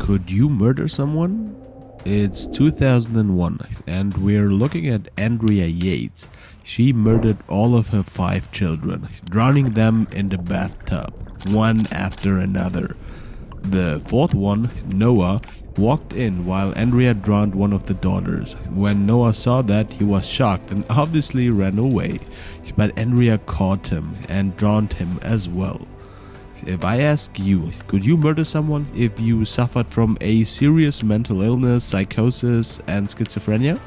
Could you murder someone? It's 2001 and we're looking at Andrea Yates. She murdered all of her 5 children, drowning them in the bathtub, one after another. The 4th one, Noah, walked in while Andrea drowned one of the daughters. When Noah saw that, he was shocked and obviously ran away. But Andrea caught him and drowned him as well. If I ask you, could you murder someone if you suffered from a serious mental illness, psychosis, and schizophrenia?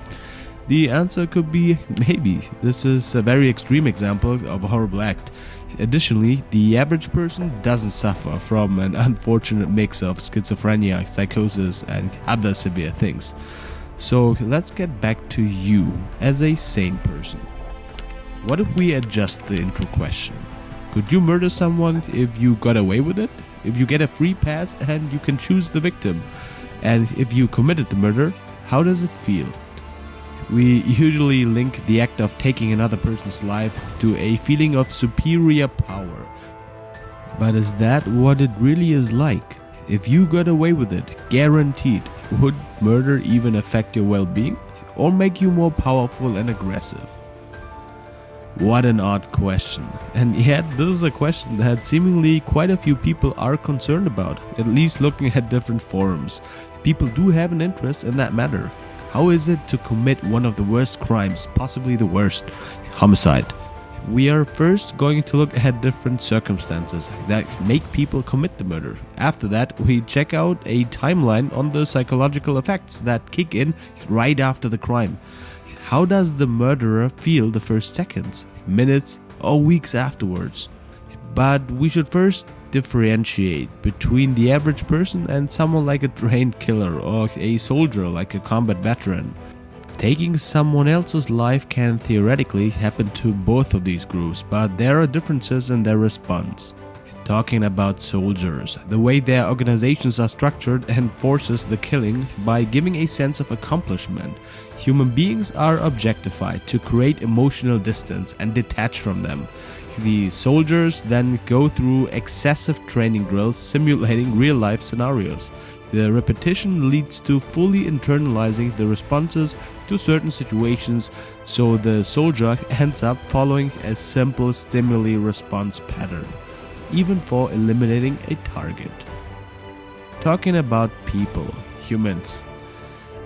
The answer could be maybe. This is a very extreme example of a horrible act. Additionally, the average person doesn't suffer from an unfortunate mix of schizophrenia, psychosis, and other severe things. So let's get back to you as a sane person. What if we adjust the intro question? Could you murder someone if you got away with it? If you get a free pass and you can choose the victim? And if you committed the murder, how does it feel? We usually link the act of taking another person's life to a feeling of superior power. But is that what it really is like? If you got away with it, guaranteed, would murder even affect your well-being? Or make you more powerful and aggressive? What an odd question. And yet this is a question that seemingly quite a few people are concerned about, at least looking at different forums. People do have an interest in that matter. How is it to commit one of the worst crimes, possibly the worst, homicide? We are first going to look at different circumstances that make people commit the murder. After that, we check out a timeline on the psychological effects that kick in right after the crime. How does the murderer feel the first seconds, minutes, or weeks afterwards? But we should first differentiate between the average person and someone like a trained killer or a soldier like a combat veteran. Taking someone else's life can theoretically happen to both of these groups, but there are differences in their response. Talking about soldiers, the way their organizations are structured enforces the killing by giving a sense of accomplishment. Human beings are objectified to create emotional distance and detach from them. The soldiers then go through excessive training drills simulating real-life scenarios. The repetition leads to fully internalizing the responses to certain situations, so the soldier ends up following a simple stimuli response pattern, even for eliminating a target. Talking about people, humans,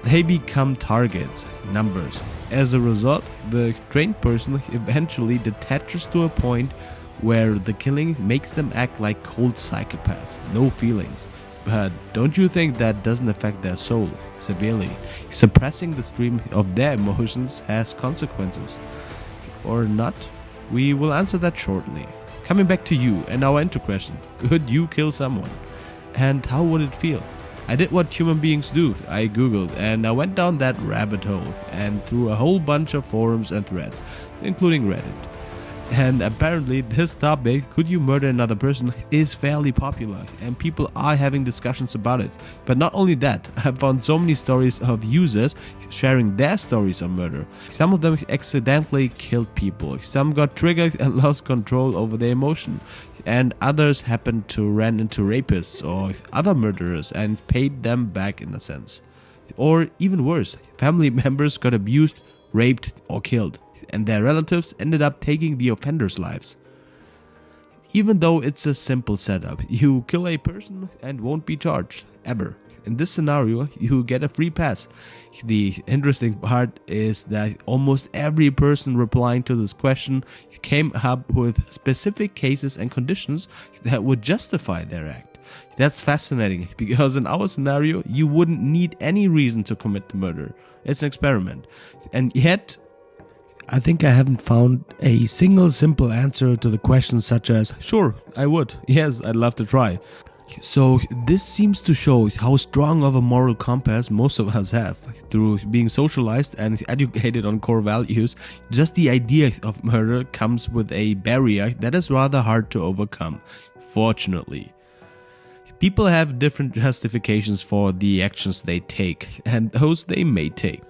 they become targets, numbers. As a result, the trained person eventually detaches to a point where the killing makes them act like cold psychopaths, no feelings. But don't you think that doesn't affect their soul severely? Suppressing the stream of their emotions has consequences. Or not? We will answer that shortly. Coming back to you and our intro question, could you kill someone? And how would it feel? I did what human beings do. I googled and I went down that rabbit hole and through a whole bunch of forums and threads, including Reddit. And apparently this topic, could you murder another person, is fairly popular and people are having discussions about it. But not only that, I found so many stories of users sharing their stories of murder. Some of them accidentally killed people, some got triggered and lost control over their emotion, and others happened to run into rapists or other murderers and paid them back in a sense. Or even worse, family members got abused, raped or killed, and their relatives ended up taking the offenders' lives. Even though it's a simple setup, you kill a person and won't be charged, ever. In this scenario, you get a free pass. The interesting part is that almost every person replying to this question came up with specific cases and conditions that would justify their act. That's fascinating because in our scenario, you wouldn't need any reason to commit the murder. It's an experiment. And yet, I think I haven't found a single simple answer to the question such as, sure, I would. Yes, I'd love to try. So this seems to show how strong of a moral compass most of us have. Through being socialized and educated on core values, just the idea of murder comes with a barrier that is rather hard to overcome, fortunately. People have different justifications for the actions they take and those they may take.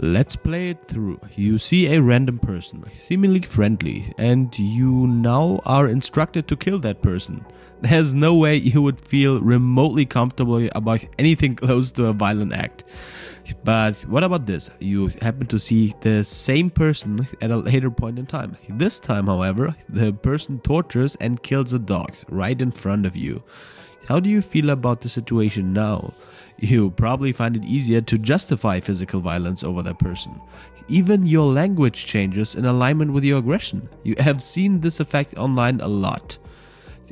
Let's play it through. You see a random person, seemingly friendly, and you now are instructed to kill that person. There's no way you would feel remotely comfortable about anything close to a violent act. But what about this? You happen to see the same person at a later point in time. This time, however, the person tortures and kills a dog right in front of you. How do you feel about the situation now? You probably find it easier to justify physical violence over that person. Even your language changes in alignment with your aggression. You have seen this effect online a lot.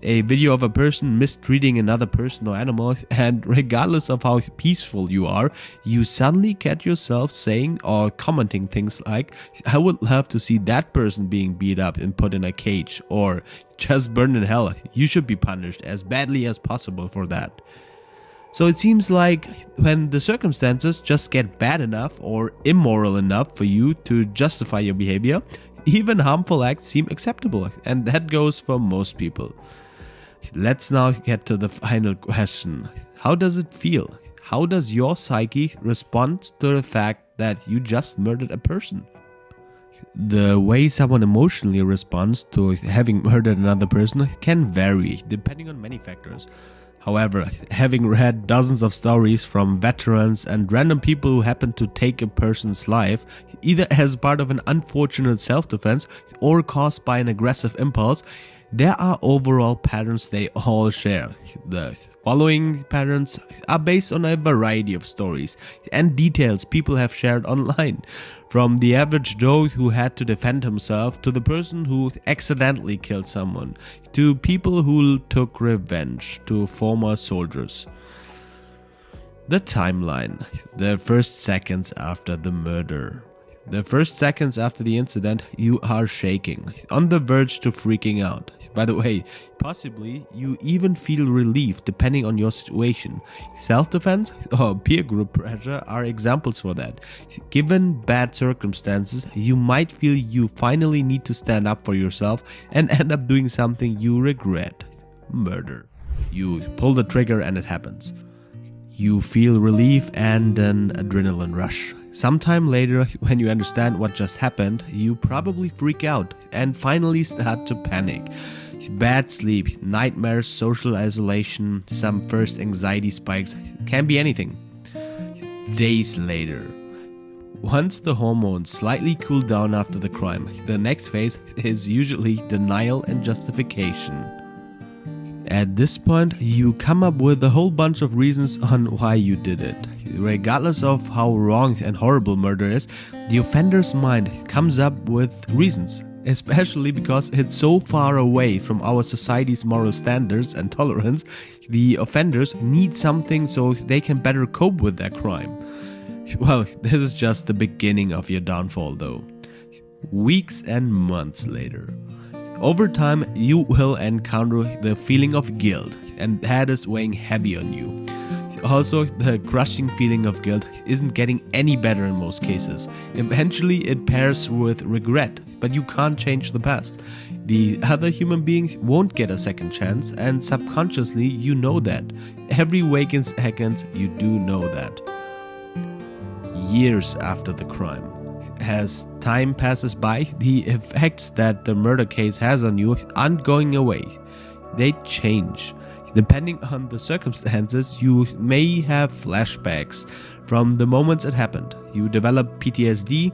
A video of a person mistreating another person or animal, and regardless of how peaceful you are, you suddenly catch yourself saying or commenting things like, "I would love to see that person being beat up and put in a cage," or "just burn in hell, you should be punished as badly as possible for that." So it seems like when the circumstances just get bad enough or immoral enough for you to justify your behavior, even harmful acts seem acceptable, and that goes for most people. Let's now get to the final question. How does it feel? How does your psyche respond to the fact that you just murdered a person? The way someone emotionally responds to having murdered another person can vary depending on many factors. However, having read dozens of stories from veterans and random people who happen to take a person's life, either as part of an unfortunate self-defense or caused by an aggressive impulse, there are overall patterns they all share. The following patterns are based on a variety of stories and details people have shared online. From the average Joe who had to defend himself, to the person who accidentally killed someone, to people who took revenge, to former soldiers. The timeline. The first seconds after the murder. The first seconds after the incident, you are shaking, on the verge to freaking out. By the way, possibly you even feel relief depending on your situation. Self-defense or peer group pressure are examples for that. Given bad circumstances, you might feel you finally need to stand up for yourself and end up doing something you regret. Murder. You pull the trigger and it happens. You feel relief and an adrenaline rush. Sometime later, when you understand what just happened, you probably freak out and finally start to panic. Bad sleep, nightmares, social isolation, some first anxiety spikes, can be anything. Days later. Once the hormones slightly cool down after the crime, the next phase is usually denial and justification. At this point, you come up with a whole bunch of reasons on why you did it. Regardless of how wrong and horrible murder is, the offender's mind comes up with reasons, especially because it's so far away from our society's moral standards and tolerance. The offenders need something so they can better cope with their crime. Well, this is just the beginning of your downfall, though. Weeks and months later. Over time, you will encounter the feeling of guilt, and that is weighing heavy on you. Also, the crushing feeling of guilt isn't getting any better in most cases. Eventually, it pairs with regret, but you can't change the past. The other human being won't get a second chance, and subconsciously, you know that. Every waking second, you do know that. Years after the crime. As time passes by, the effects that the murder case has on you aren't going away. They change. Depending on the circumstances, you may have flashbacks from the moments it happened. You develop PTSD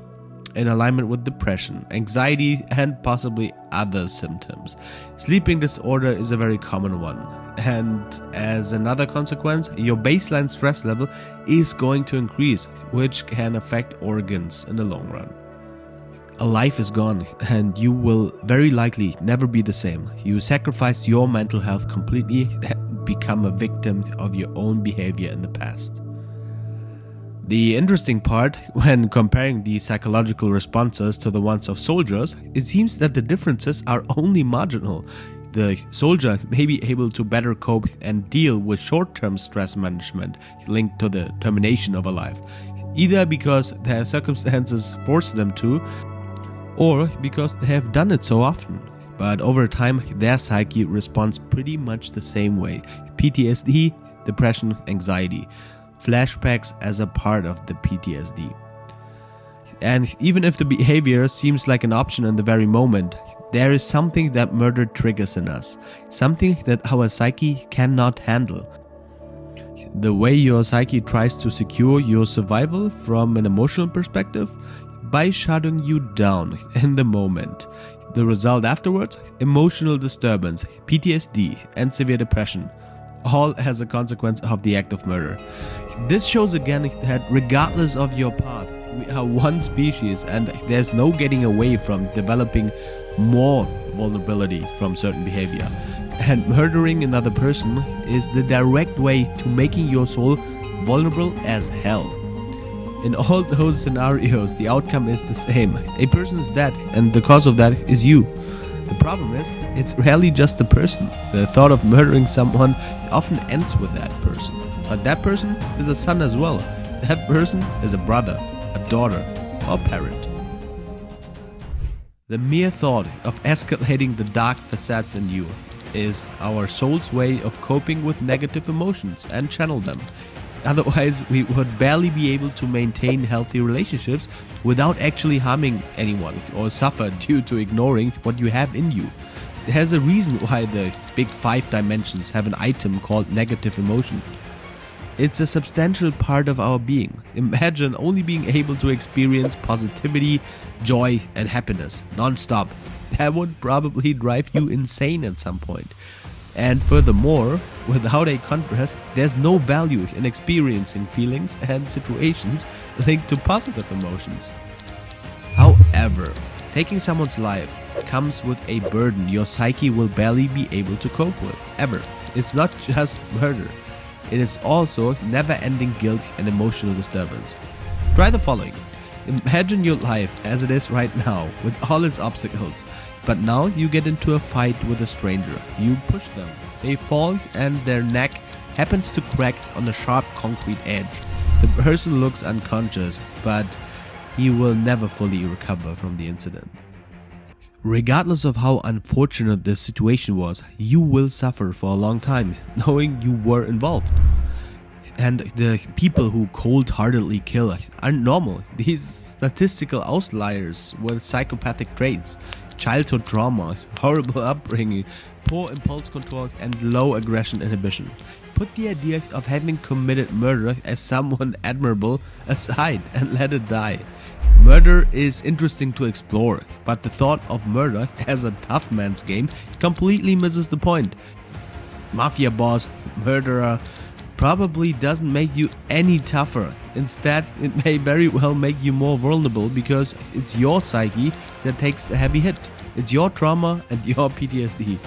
in alignment with depression, anxiety, and possibly other symptoms. Sleeping disorder is a very common one. And as another consequence, your baseline stress level is going to increase, which can affect organs in the long run. A life is gone, and you will very likely never be the same. You sacrifice your mental health completely and become a victim of your own behavior in the past. The interesting part, when comparing the psychological responses to the ones of soldiers, it seems that the differences are only marginal. The soldier may be able to better cope and deal with short-term stress management linked to the termination of a life, either because their circumstances force them to, or because they have done it so often. But over time, their psyche responds pretty much the same way. PTSD, depression, anxiety, flashbacks as a part of the PTSD. And even if the behavior seems like an option in the very moment, there is something that murder triggers in us, something that our psyche cannot handle. The way your psyche tries to secure your survival from an emotional perspective by shutting you down in the moment. The result afterwards, emotional disturbance, PTSD, and severe depression, all as a consequence of the act of murder. This shows again that regardless of your path, we are one species and there's no getting away from developing more vulnerability from certain behavior. And murdering another person is the direct way to making your soul vulnerable as hell. In all those scenarios, the outcome is the same. A person is dead, and the cause of that is you. The problem is, it's rarely just a person. The thought of murdering someone often ends with that person. But that person is a son as well. That person is a brother, a daughter, or parent. The mere thought of escalating the dark facets in you is our soul's way of coping with negative emotions and channel them. Otherwise, we would barely be able to maintain healthy relationships without actually harming anyone or suffer due to ignoring what you have in you. There's a reason why the big 5 dimensions have an item called negative emotion. It's a substantial part of our being. Imagine only being able to experience positivity, joy, and happiness non-stop. That would probably drive you insane at some point. And furthermore, without a contrast, there's no value in experiencing feelings and situations linked to positive emotions. However, taking someone's life comes with a burden your psyche will barely be able to cope with, ever. It's not just murder. It is also never-ending guilt and emotional disturbance. Try the following. Imagine your life as it is right now, with all its obstacles. But now you get into a fight with a stranger. You push them. They fall and their neck happens to crack on a sharp concrete edge. The person looks unconscious, but he will never fully recover from the incident. Regardless of how unfortunate this situation was, you will suffer for a long time, knowing you were involved. And the people who cold-heartedly kill aren't normal. These statistical outliers with psychopathic traits, childhood trauma, horrible upbringing, poor impulse control, and low aggression inhibition. Put the idea of having committed murder as someone admirable aside and let it die. Murder is interesting to explore, but the thought of murder as a tough man's game completely misses the point. Mafia boss, murderer, probably doesn't make you any tougher. Instead, it may very well make you more vulnerable because it's your psyche that takes a heavy hit. It's your trauma and your PTSD.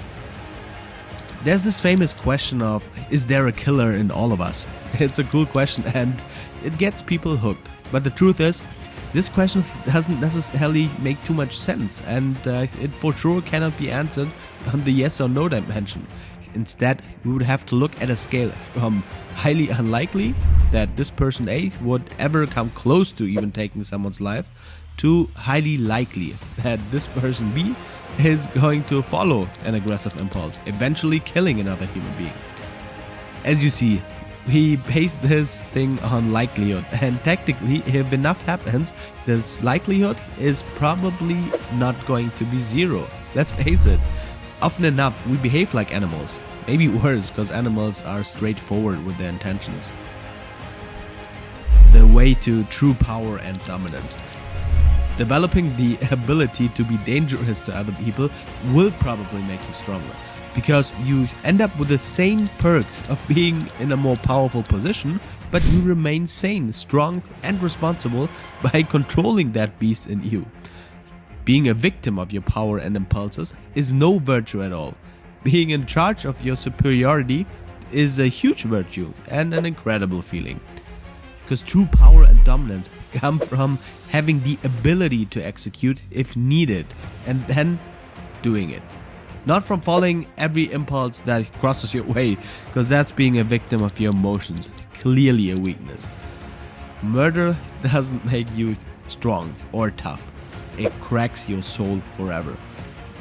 There's this famous question of, is there a killer in all of us? It's a cool question and it gets people hooked. But the truth is, this question doesn't necessarily make too much sense, and it for sure cannot be answered on the yes or no dimension. Instead, we would have to look at a scale from highly unlikely that this person A would ever come close to even taking someone's life to highly likely that this person B is going to follow an aggressive impulse, eventually killing another human being. As you see, we base this thing on likelihood, and technically, if enough happens, this likelihood is probably not going to be zero. Let's face it, often enough we behave like animals, maybe worse because animals are straightforward with their intentions. The way to true power and dominance. Developing the ability to be dangerous to other people will probably make you stronger, because you end up with the same perks of being in a more powerful position, but you remain sane, strong, and responsible by controlling that beast in you. Being a victim of your power and impulses is no virtue at all. Being in charge of your superiority is a huge virtue and an incredible feeling. Because true power and dominance come from having the ability to execute if needed, and then doing it. Not from following every impulse that crosses your way, because that's being a victim of your emotions, clearly a weakness. Murder doesn't make you strong or tough. It cracks your soul forever.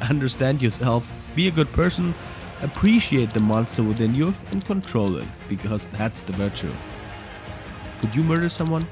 Understand yourself, be a good person, appreciate the monster within you, and control it, because that's the virtue. Could you murder someone?